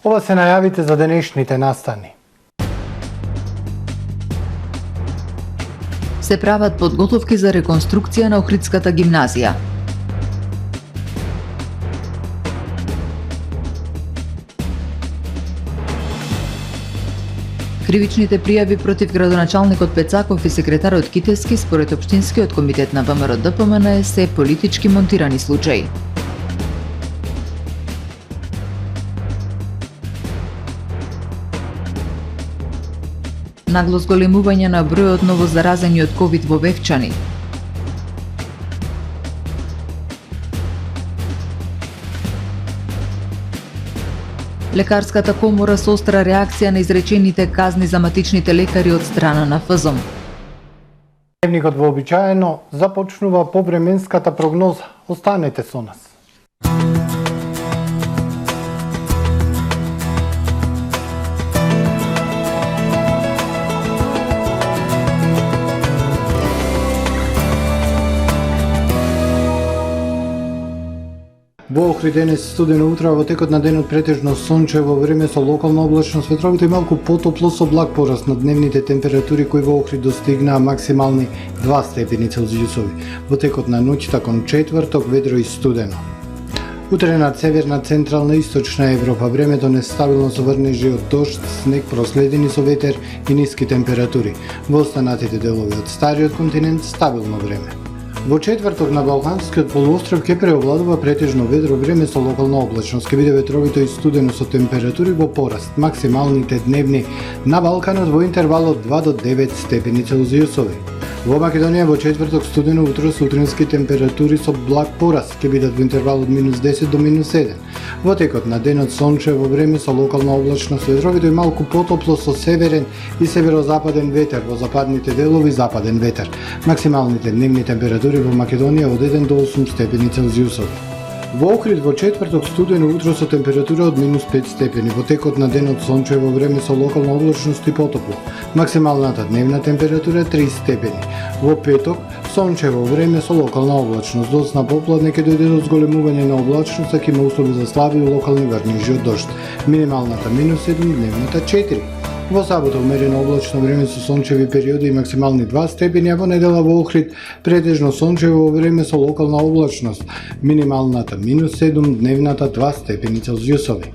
Ова се најавите за денешните настани. Се прават подготовки за реконструкција на Охридската гимназија. Кривичните пријави против градоначалникот Пецаков и секретарот Китевски според Општинскиот комитет на ВМРО-ДПМН се политички монтирани случаи. Нагло зголемување на бројот новозаразени од ковид во Вевчани. Лекарската комора со остра реакција на изречените казни за матичните лекари од страна на ФЗОМ. Дневникот вообичаено започнува повременската прогноза. Останете со нас. Во Охрид денес студено утро, во текот на денот претежно сончево време со локална облачност, ветровите и малку потопло со благ пораст на дневните температури кои во Охрид достигнаа максимални 2 степени Целзиусови. Во текот на ноќта кон четврток ведро и студено. Утре над северна, централна и источна Европа времето нестабилно со врнежи од дожд, снег проследени со ветер и ниски температури. Во останатите делови од стариот континент стабилно време. Во четврток на Балканскиот полуостров ќе преовладува претежно ведро време со локална облачност. Ќе биде ветровито и студено со температури во пораст. Максималните дневни на Балканот во интервалот 2 до 9 степени Целзиусови. Во Македонија во четврток студено утро со утрински температури со благ пораст ќе бидат во интервалот -10 до -7. Во текот на денот сончево време со локална облачност, ветровито и малку потопло со северен и северозападен ветер, во западните делови западен ветер. Максималните дневни температури во Македонија од 1 до 8 степени Целзиусови. Во Охрид во четврток студено утро со температура од -5 степени, во текот на денот сончево време со локална облачност и потопло. Максималната дневна температура 3 степени. Во петок сончево време со локална облачност, доцна попладне ќе дојде до зголемување на облачноста, ќе има услови за слаби и локални врнежи од дожд. Минималната -7, дневната 4. Во сабота умерено облачно време со сончеви периоди и максимални 2 степени, а во недела во Охрид претежно сончево време со локална облачност. Минималната -7, дневната 2 степени Целзиусови.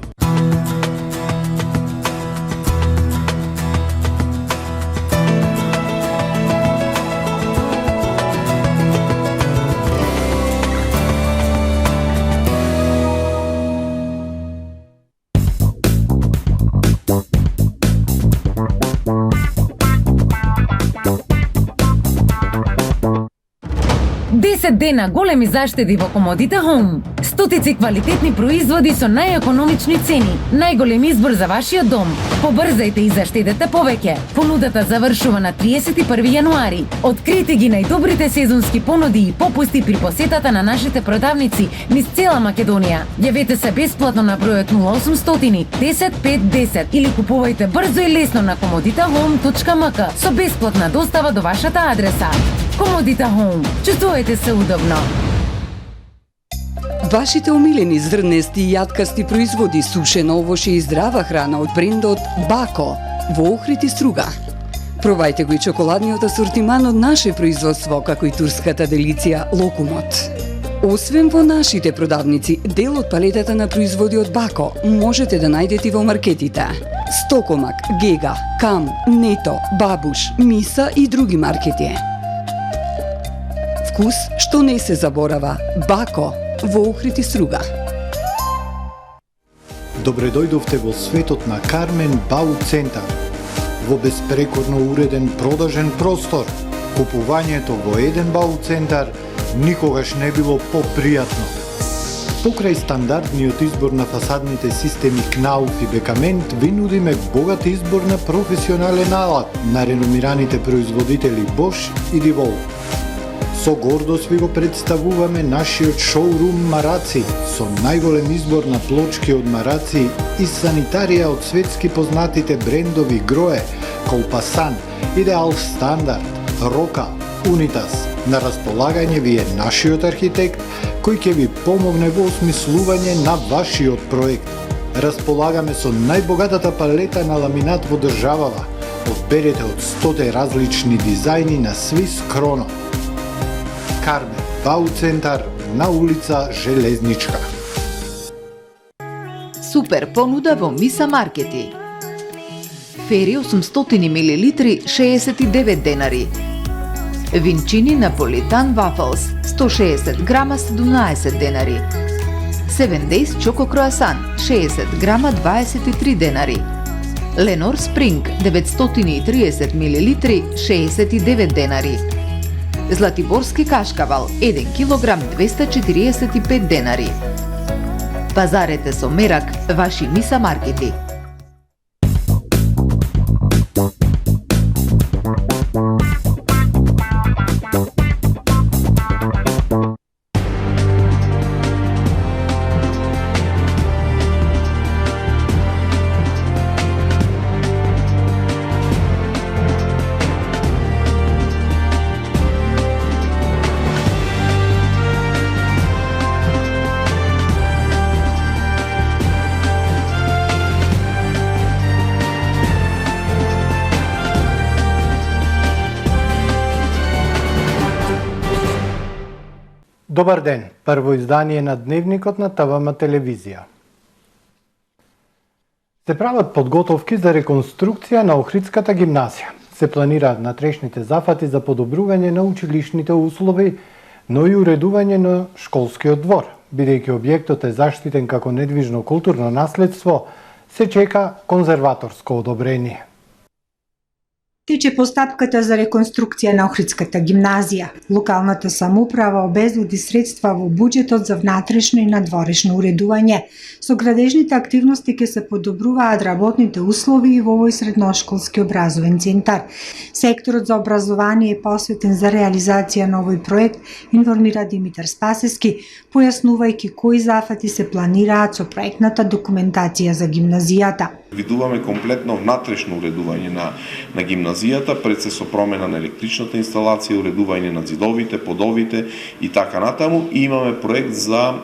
Дена големи заштеди во Комодите Home. Стотици квалитетни производи со најекономични цени. Најголем избор за вашиот дом. Побрзајте и заштедете повеќе. Понудата завршува на 31 јануари. Открите ги најдобрите сезонски понуди и попусти при посетата на нашите продавници низ цела Македонија. Јавете се бесплатно на бројот 0800 10 5 10 или купувајте брзо и лесно на comoditahome.mk со бесплатна достава до вашата адреса. Комодите Home. Чувствувате се удобно. Вашите омилени зрнести и јаткасти производи, сушена овоше и здрава храна од брендот Бако во Охрид и Струга. Пробајте го и чоколадниот асортиман од наше производство, како и турската делиција Локумот. Освен во нашите продавници, дел од палетата на производи од Бако можете да најдете во маркетите Стокомак, Гега, Кам, Нето, Бабуш, Миса и други маркети. Вкус што не се заборава. Бако во Охрид и Струга. Добре дојдовте во светот на Кармен Бау Центар. Во беспрекорно уреден продажен простор. Купувањето во еден Бау Центар никогаш не било попријатно. Покрај стандардниот избор на фасадните системи Кнауф и Бекамент, ви нудиме богат избор на професионален алат на реномираните производители Bosch и Divol. Со гордост ви го представуваме нашиот шоурум Мараци, со најголем избор на плочки од Мараци и санитарија од светски познатите брендови Грое, Колпасан, Идеал Стандард, Рока, Унитас. На располагање ви е нашиот архитект, кој ќе ви помогне во осмислување на вашиот проект. Располагаме со најбогатата палета на ламинат во државава. Одберете од 100 различни дизајни на Свис Кроно. Кармен Бау центар на улица Железничка. Супер понуда во Миса Маркети. Фери 800 мл 69 денари. Винчини Наполитан Вафлс 160 грама 17 денари. 7 Days Чоко Круасан 60 грама 23 денари. Ленор Спринг 930 мл 69 денари. Златиборски кашкавал 1 кг 245 денари. Пазарете со мерак ваши Миса Маркети. Добар ден, прво издание на Дневникот на ТВМ телевизија. Се прават подготовки за реконструкција на Охридската гимназија. Се планираат натрешните зафати за подобрување на училишните услови, но и уредување на школскиот двор. Бидејќи објектот е заштитен како недвижно културно наследство, се чека конзерваторско одобрение. Тече постапката за реконструкција на Охридската гимназија. Локалната самоуправа обезбеди средства во буџетот за внатрешно и надворешно уредување. Со градежните активности ќе се подобруваат работните услови и во овој средношколски образовен центар. Секторот за образование е посветен за реализација на овој проект, информира Димитар Спасески, појаснувајќи кои зафати се планираат со проектната документација за гимназијата. Видуваме комплетно внатрешно уредување на гимназијата, пред се со промена на електричната инсталација, уредување на зидовите, подовите и така натаму. И имаме проект за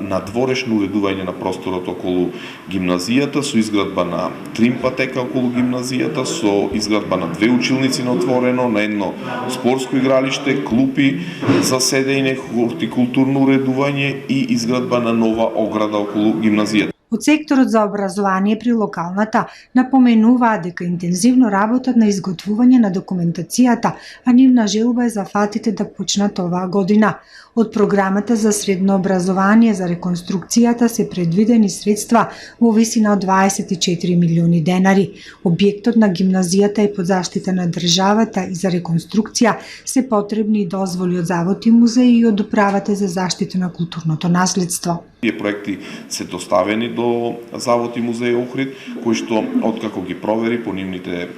надворешно уредување на просторот околу гимназијата, со изградба на тримпатека околу гимназијата, со изградба на 2 училници на отворено, на едно спортско игралиште, клупи за седење, хортикултурно уредување и изградба на нова ограда околу гимназијата. Од секторот за образование при локалната напоменуваат дека интензивно работат на изготвување на документацијата, а нивна желба е зафатите да почнат оваа година. Од програмата за средно образование за реконструкцијата се предвидени средства во висина од 24 милиони денари. Објектот на гимназијата е под заштита на државата и за реконструкција се потребни дозволи од Завод и музеи и од Управата за заштита на културното наследство. Тие проекти се доставени до Завод и музеј Охрид, кои што откако ги провери по нивните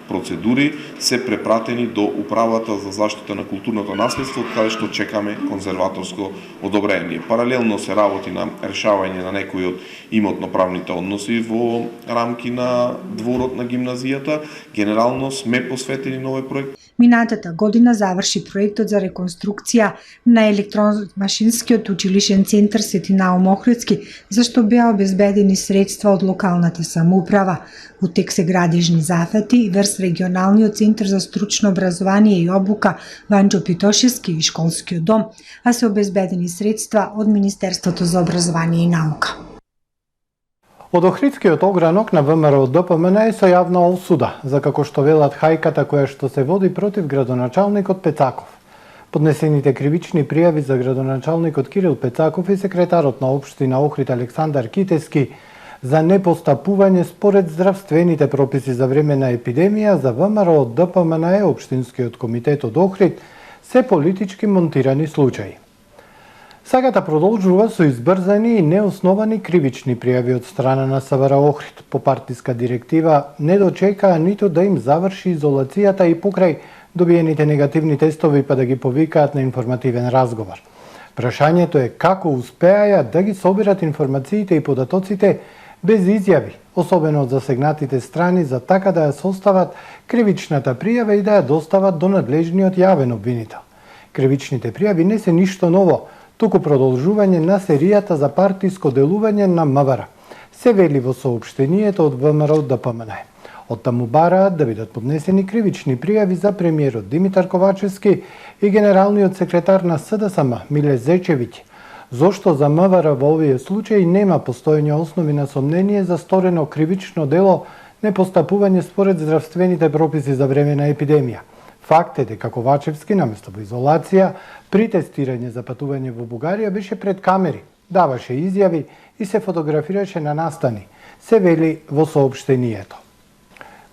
процедури се препратени до Управата за заштита на културното наследство, од каде што чекаме конзерваторско одобрение. Паралелно се работи на решавање на некои од имотно-правните односи во рамки на дворот на гимназијата. Генерално сме посветени на овој проект. Минатата година заврши проектот за реконструкција на електромашинскиот училишен центар Свети Наум Охридски, зашто беа обезбедени средства од локалната самоуправа. Во тек се градежни зафати врз регионалниот центар за стручно образование и обука Ванџо Питошевски и школскиот дом, а се обезбедени средства од Министерството за образование и наука. Од Охридскиот огранок на ВМРО ДПМН е со јавна осуда, за како што велат хајката која што се води против градоначалникот Пецаков. Поднесените кривични пријави за градоначалникот Кирил Пецаков и секретарот на општина Охрид Александар Китески за непостапување според здравствените прописи за време на епидемија за ВМРО ДПМН и општинскиот комитет од Охрид се политички монтирани случаи. Сагата продолжува со избрзани и неосновани кривични пријави од страна на СВР Охрид. По партиска директива не дочекаа ниту да им заврши изолацијата и покрај добиените негативни тестови па да ги повикаат на информативен разговор. Прашањето е како успеаја да ги соберат информациите и податоците без изјави, особено од засегнатите страни, за така да ја состават кривичната пријава и да ја достават до надлежниот јавен обвинител. Кривичните пријави не се ништо ново, туку продолжување на серијата за партиско делување на МВР. се вели во соопштението од ВМРО ДПМН. Од таму бараат да бидат поднесени кривични пријави за премиерот Димитар Ковачевски и генералниот секретар на СДСМ Миле Зечевиќ. Зошто за МВР во овие случаи нема постојани основи на сомнение за сторено кривично дело непостапување според здравствените прописи за време на епидемија. Факт е дека Ковачевски наместо во изолација при тестирање за патување во Бугарија беше пред камери, даваше изјави и се фотографираше на настани, се вели во соопштението.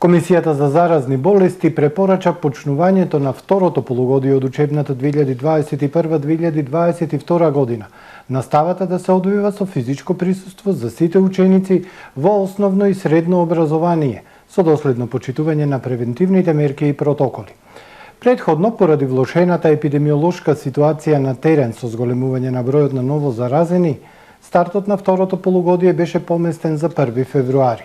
Комисијата за заразни болести препорача почнувањето на второто полугодие од учебната 2021-2022 година. Наставата да се одвива со физичко присуство за сите ученици во основно и средно образование, со доследно почитување на превентивните мерки и протоколи. Предходно, поради влошената епидемиолошка ситуација на терен со зголемување на бројот на ново заразени, стартот на второто полугодие беше поместен за 1 февруари.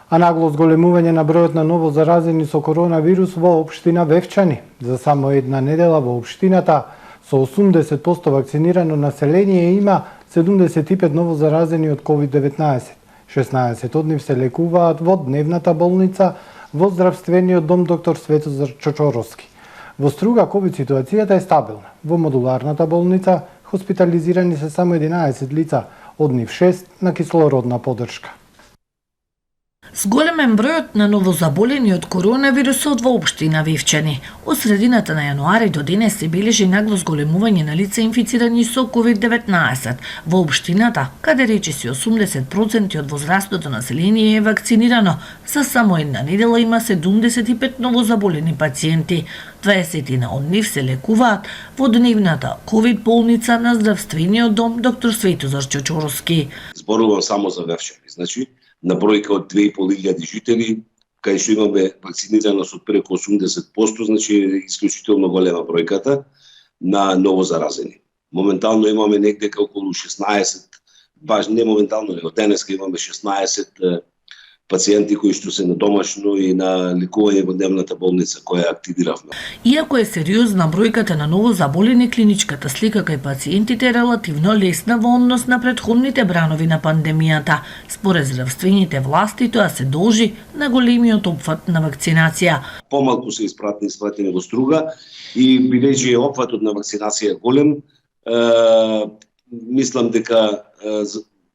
А нагло зголемување на бројот на ново заразени со коронавирус во општина Вевчани. За само една недела во општината со 80% вакцинирано население има 75 ново заразени од COVID-19. 16 од нив се лекуваат во дневната болница во здравствениот дом доктор Светозар Чочоровски. Во Струга ковид ситуацијата е стабилна. Во модуларната болница хоспитализирани се само 11 лица, од нив 6 на кислородна поддршка. Зголемен бројот на новозаболени од коронавирусот во општина Вивчани. Од средината на јануари до денес се бележи нагло зголемување на лица инфицирани со COVID-19. Во општината, каде речиси 80% од возрастното население е вакцинирано, за само една недела има 75 новозаболени пациенти. 20 од нив се лекуваат во дневната ковид болница на здравствениот дом доктор Светозар Чочоровски. Зборувам само за Вевчани, значи на бројка од 2500 жители, кај што имаме вакцинираност од преку 80%, значи е исклучително голема бројката на новозаразени. Моментално имаме негде околу 16, баш не моментално, него денеска имаме 16 пациенти кои што се на домашно и на лекување во дневната болница која активиравме. Иако е сериозна бројката на новозаболени, клиничката слика кај пациентите е релативно лесна во однос на претходните бранови на пандемијата. Според здравствените власти тоа се должи на големиот опфат на вакцинација. Помалку се испратени во Струга и бидејќи опфатот на вакцинација е голем, мислам дека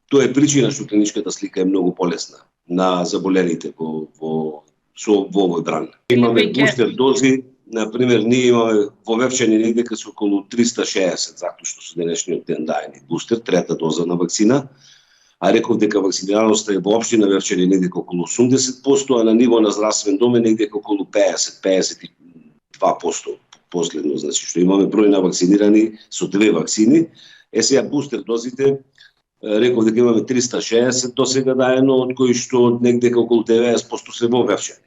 тоа е причина што клиничката слика е многу полесна на заболените во овој бран. Имаме бустер дози, например, ние имаме во Вевчани негде со околу 360, затоа што со денешниот ден даени бустер, трета доза на вакцина, а реков дека вакцинираноста е во општина Вевчани негде околу 80%, а на ниво на здравствен дом е негде околу 50-52% последно, значи што имаме број на вакцинирани со 2 вакцини. Сега бустер дозите реков дека имаме 360 до сега даено, од кои што негде околу 90% се во Вевчани.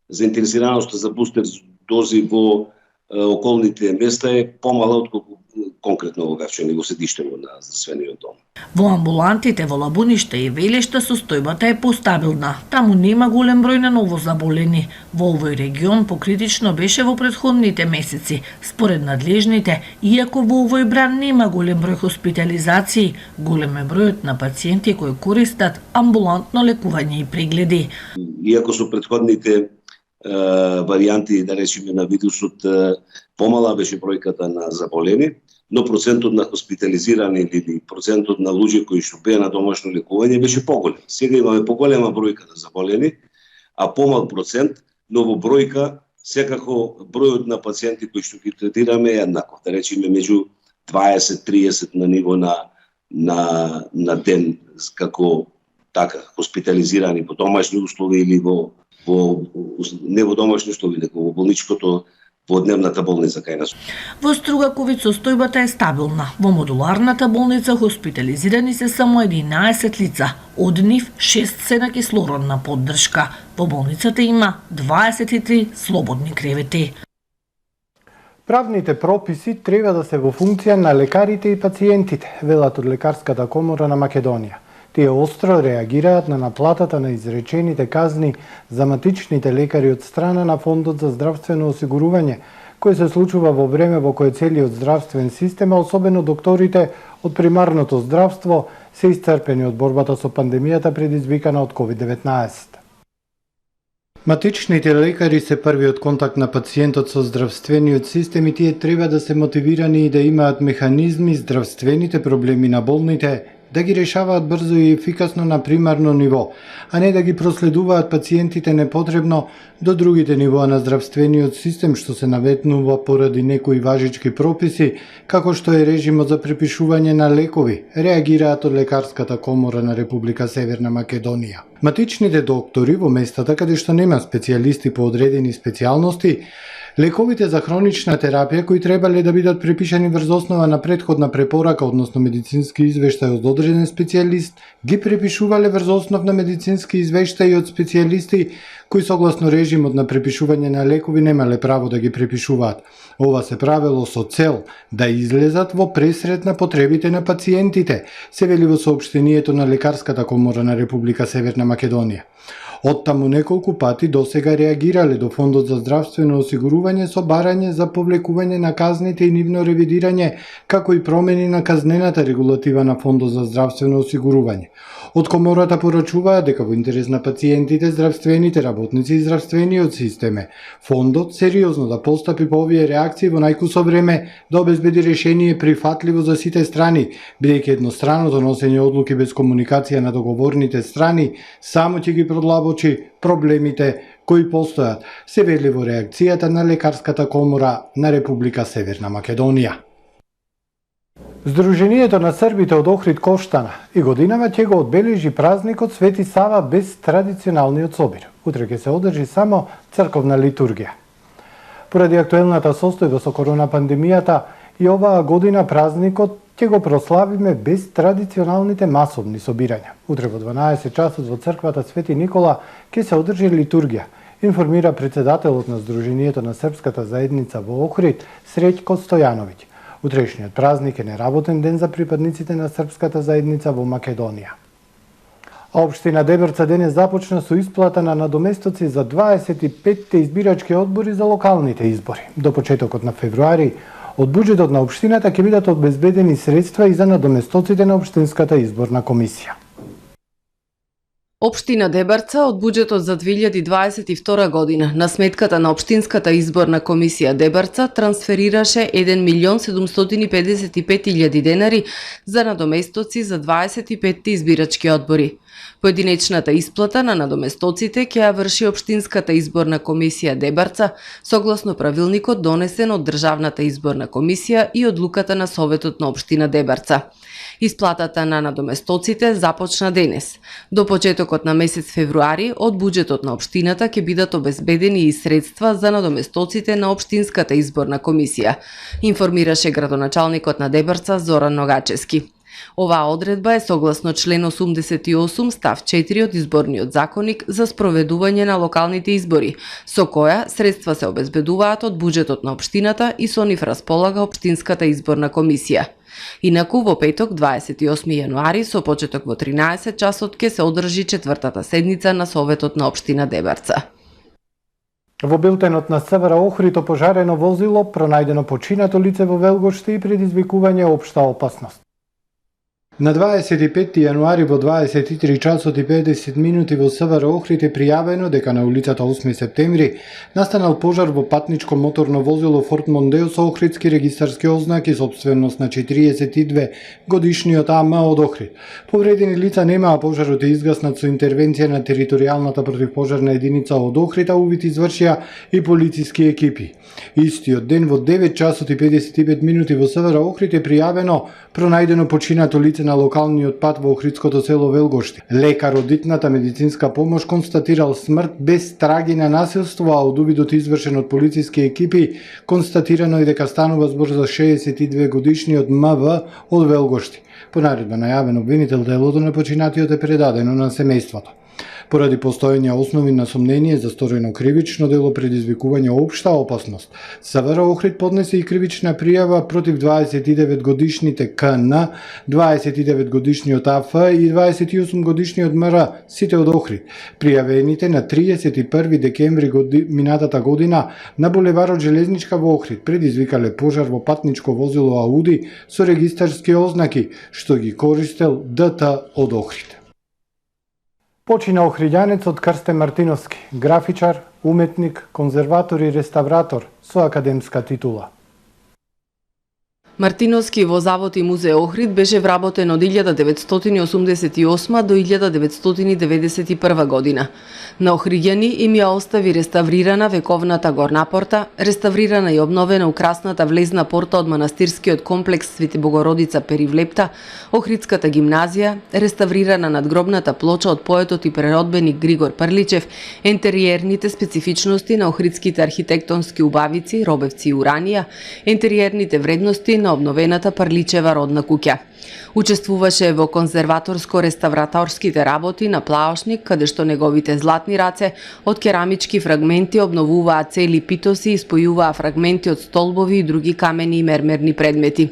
Заинтересираноста за бустер дози во околните места е помала отколку конкретно во Вевчани, во седиштето на здравствениот дом. Во амбулантите во Лабуниште и Велешта состојбата е постабилна. Таму нема голем број на новозаболени. Во овој регион покритично беше во претходните месеци. Според надлежните, иако во овој бран нема голем број хоспитализации, голем е бројот на пациенти кои користат амбулантно лекување и прегледи. Иако со претходните варијанти, да речеме, на вирусот помала беше бројката на заболени, но процентот на хоспитализирани или процентот на луѓе кои што беа на домашно лекување беше поголем. Сега имаме поголема бројка на заболени, а помал процент, но во бројка секако бројот на пациенти кои што ги третираме е еднаков. Да речеме меѓу 20-30 на ниво на ден, како така хоспитализирани во домашни услови или не во домашни услови, него во болничкото, во дневната болница кај нас. Во Струга ковид состојбата е стабилна. Во модуларната болница хоспитализирани се само 11 лица, од нив 6 се на кислородна поддршка. Во болницата има 23 слободни кревети. Правните прописи треба да се во функција на лекарите и пациентите, велат од Лекарската комора на Македонија. Тие остро реагираат на наплатата на изречените казни за матичните лекари од страна на Фондот за здравствено осигурување, кој се случува во време во кое целиот здравствен систем, а особено докторите од примарното здравство, се исцрпени од борбата со пандемијата предизвикана од COVID-19. Матичните лекари се првиот контакт на пациентот со здравствениот систем и тие треба да се мотивирани и да имаат механизми здравствените проблеми на болните да ги решаваат брзо и ефикасно на примарно ниво, а не да ги проследуваат пациентите непотребно до другите нивоа на здравствениот систем, што се наветнува поради некои важички прописи, како што е режимот за препишување на лекови, реагираат од Лекарската комора на Република Северна Македонија. Матичните доктори во местата каде што нема специјалисти по одредени специјалности, лековите за хронична терапија кои требале да бидат препишани врз основа на претходна препорака, односно медицински извештај од одреден специјалист, ги препишувале врз основ на медицински извештаи од специјалисти кои согласно режимот на препишување на лекови немале право да ги препишуваат. Ова се правело со цел да излезат во пресред на потребите на пациентите, се вели во соопштението на Лекарската комора на Република Северна Македонија. Оттаму неколку пати досега реагирале до Фондот за здравствено осигурување со барање за повлекување на казните и нивно ревидирање, како и промени на казнената регулатива на Фондот за здравствено осигурување. Од комората порачуваат дека во интерес на пациентите, здравствените работници и здравствениот системе, Фондот сериозно да постапи по овие реакции во најкусо време да обезбеди решение прифатливо за сите страни, бидејќи едностранното носење одлуки без комуникација на договорните страни само ќе ги продлабочи проблемите кои постојат, се вели во реакцијата на Лекарската комора на Република Северна Македонија. Сдруженијето на србите од Охрид Коштана и годинава ќе го одбележи празникот Свети Сава без традиционалниот собир. Утре ќе се одржи само црковна литургија. Поради актуелната состојба со корона пандемијата и оваа година празникот ќе го прославиме без традиционалните масовни собирања. Утре во 12 часот во црквата Свети Никола ќе се одржи литургија, информира председателот на Сдруженијето на српската заедница во Охрид Среќко Стојановиќ. Утрешниот празник е неработен ден за припадниците на српската заедница во Македонија. А општина Дебрца денес започна со исплата на надоместоци за 25 избирачки одбори за локалните избори. До почетокот на февруари од буџетот на општината ќе бидат обезбедени средства и за надоместоците на општинската изборна комисија. Општина Дебарца од буџетот за 2022 година на сметката на Општинската изборна комисија Дебарца трансферираше 1.755.000 денари за надоместоци за 25 избирачки одбори. Поединечната исплата на надоместоците ќе ја врши Општинската изборна комисија Дебарца согласно правилникот донесен од Државната изборна комисија и одлуката на Советот на Општина Дебарца. Исплатата на надоместоците започна денес. До почетокот на месец февруари од буџетот на општината ќе бидат обезбедени и средства за надоместоците на Општинската изборна комисија, информираше градоначалникот на Дебарца Зоран Ногачевски. Оваа одредба е согласно член 88 став 4 од изборниот законник за спроведување на локалните избори, со која средства се обезбедуваат од буџетот на општината и со нив располага Општинската изборна комисија. Инаку во петок 28 јануари со почеток во 13 часот ќе се одржи четвртата седница на Советот на општина Дебарца. Во билтенот на СВР Охрид опожарено возило, пронајдено починато лице во Велгоште и предизвикување општа опасност. На 25 јануари во 23 часот и 50 минути во СВР Охрид е пријавено дека на улицата 8 септември настанал пожар во патничко моторно возило Форд Мондео со охридски регистарски ознаки, собственост на 42 годишниот АМ од Охрид. Повредени лица немаа, пожарот е изгаснат со интервенција на територијалната противпожарна единица од Охрид, а увид извршија и полициски екипи. Истиот ден во 9 часот и 55 минути во СВР Охрид е пријавено пронајдено починато лице на локалниот пат во охридското село Велгоште. Лекар од итната медицинска помош констатирал смрт без траги на насилство, а од увидот извршен од полициски екипи констатирано и дека станува збор за 62 годишниот МВ од Велгоште. По наредба најавен обвинител, делото на починатиот е предадено на семејството. поради постоење основи на сомнение за сторено кривично дело предизвикување општа опасност. СВР Охрид поднесе и кривична пријава против 29-годишните КН, 29-годишниот АФ и 28-годишниот МР, сите од Охрид, пријавените на 31 декември минатата година на булеварот Железничка во Охрид предизвикале пожар во патничко возило Ауди со регистарски ознаки, што ги користел ДТ од Охрид. Почина охриѓанецот Крсте Мартиновски, графичар, уметник, конзерватор и реставратор со академска титула. Мартиновски во Завод и музеј Охрид беше вработен од 1988 до 1991 година. На охриѓани им ја остави реставрирана вековната горна порта, реставрирана и обновена украсната влезна порта од манастирскиот комплекс Свети Богородица Перивлепта, Охридската гимназија, реставрирана надгробната плоча од поетот и преродбеник Григор Прличев, ентериерните специфичности на охридските архитектонски убавици, робевци и уранија, ентериерните вредности на обновената Прличева родна куќа. Учествуваше во конзерваторско-реставраторските работи на Плаошник, каде што неговите златни раце од керамички фрагменти обновуваа цели питоси и спојуваа фрагменти од столбови и други камени и мермерни предмети.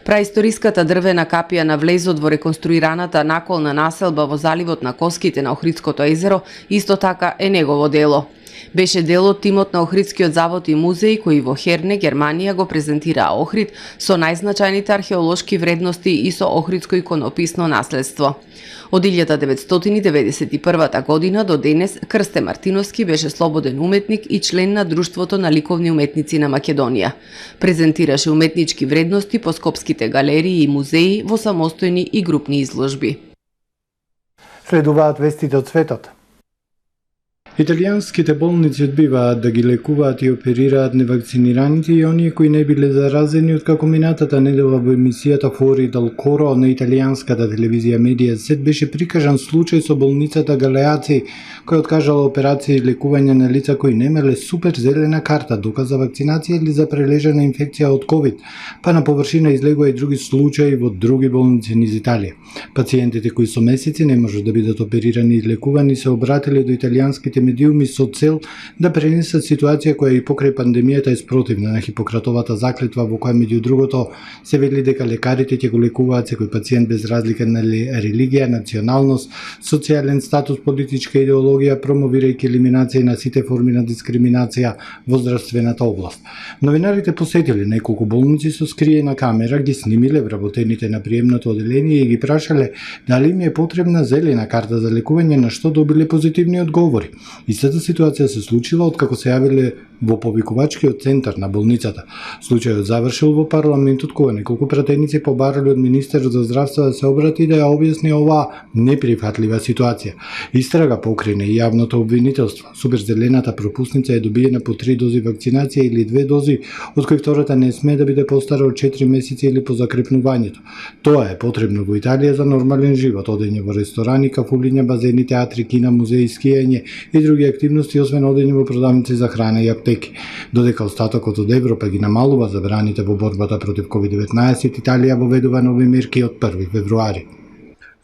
Праисториската дрвена капија на влезот во реконструираната наколна населба во заливот на Коските на Охридското езеро исто така е негово дело. Беше дел од тимот на Охридскиот завод и музеј кој во Херне, Германија го презентираа Охрид со најзначајните археолошки вредности и со охридско иконописно наследство. Од 1991 година до денес Крсте Мартиновски беше слободен уметник и член на Друштвото на ликовни уметници на Македонија. Презентираше уметнички вредности по скопските галерии и музеи во самостојни и групни изложби. Следуваат вестите од светот. Италијанските болници одбиваат да ги лекуваат и оперираат невакцинираните и оние кои не биле заразени, откако минатата недела во емисијата Фори дал Коро на италијанската телевизија Медиасет беше прикажан случај со болницата Галеаци, која откажала операции и лекување на лица кои немале супер зелена карта, доказ за вакцинација или за прележана инфекција од ковид, па на површина излегува и други случаи во други болници низ Италија. Пациентите кои со месеци не можат да бидат оперирани и лекувани се обратиле до италијанските медиуми со цел да пренесат ситуација која и покрај пандемијата е спротивна на Хипократовата заклетва, во која меѓу другото се вели дека лекарите ќе го лекуваат секој пациент без разлика на религија, националност, социјален статус, политичка идеологија, промовирајќи елиминација на сите форми на дискриминација во здравствената област. Новинарите посетиле неколку болници со скриена камера, ги снимиле вработените на приемното оделение и ги прашале дали им е потребна зелена карта за лекување, на што добиле позитивни одговори. Истата ситуација се случила откако се јавиле во повикувачкиот центар на болницата. Случајот завршил во парламентот, кога неколку пратеници побарале од министерот за здравство да се обрати да ја објасни оваа неприфатлива ситуација. Истрага покрене и јавното обвинителство. Суперзелената пропусница е добиена по 3 дози вакцинација или 2 дози, од кои втората не сме да биде постара од 4 месеци или по закрепнувањето. Тоа е потребно во Италија за нормален живот, одење во ресторани, кафулиња, базени, театри, кина, музеи, скијање и други активности, освен одење во продавници за храна и аптеки. Додека остатокот од Европа ги намалува забраните во борбата против COVID-19, Италија воведува нови мерки од 1 февруари.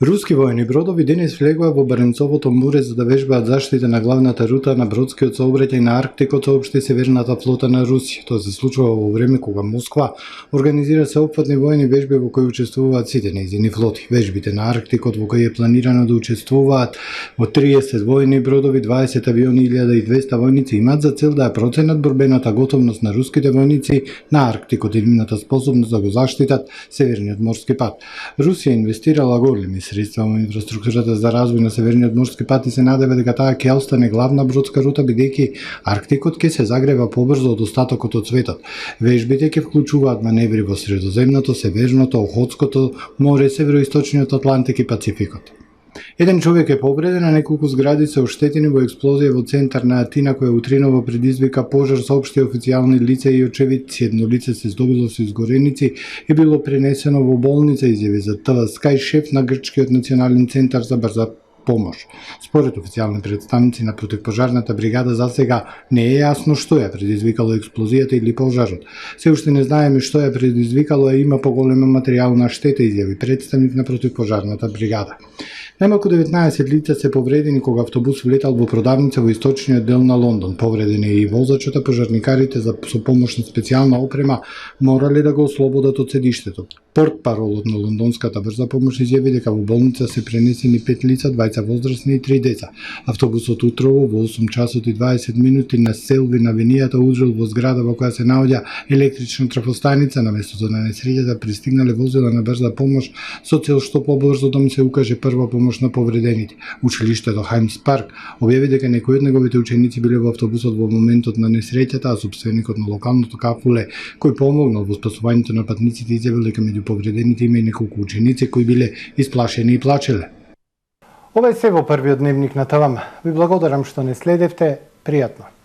Руски воени бродови денес влегува во Баренцовото море за да вежбаат заштита на главната рута на бродскиот сообраќај на Арктикот, соопшти Северната флота на Русија. Тоа се случува во време кога Москва организира сеопфатни воени вежби во кои учествуваат сите нејзини флоти. Вежбите на Арктикот во кои е планирано да учествуваат во 30 воени бродови, 20 авиони и 1200 војници имаат за цел да ја проценат борбената готовност на руските војници на Арктикот и нивната способност да го заштитат Северниот морски пат. Русија инвестирала големи средства во инфраструктурата за развој на Северниот морски пат и се надева дека таа ќе остане главна бродска рута, бидејќи Арктикот ќе се загрева побрзо од остатокот од светот. Вежбите ќе вклучуваат маневри во Средоземното, Северното, Охотското море, Североисточниот Атлантик и Пацификот. Еден човек е повреден, а неколку згради се оштетени во експлозија во центар на Атина која утринова предизвика пожар, соопшти официјални лица и очевидци. Едно лице се здобило со изгореници и било пренесено во болница, изјави за ТВ Скај шеф на грчкиот национален центар за брза помош. Според официјални представници на противпожарната бригада, засега не е јасно што ја предизвикало експлозијата или пожарот. Се уште не знаеме што ја предизвикало, има поголема материјална штета, изјави представник на противпожарната бригада. Најмалку 19 лица се повредени кога автобус влетал во продавница во источниот дел на Лондон. Повреден е и возачот, а пожарникарите со помош на специјална опрема морале да го ослободат од седиштето. Портпаролот на лондонската брза помош изјави дека во болница се пренесени 5 лица, 2 возрастни и 3 деца. Автобусот утрово во 8 часот и 20 минути на Селвин авенијата удрил во зграда во која се наоѓа електрична трафостаница. На местото на несреќата пристигнале возила на брза помош со цел што побрзо да му се укаже прва помош на повредените. Училиштето Хаймс Парк објави дека некои од неговите ученици биле во автобусот во моментот на несреќата, а собственикот на локалното кафуле кој помогнал во спасувањето на патниците изјавил дека меѓу повредените има и неколку ученици кои биле исплашени и плачеле. Ова е се во првиот дневник на ТВМ. Ви благодарам што не следевте. Пријатно.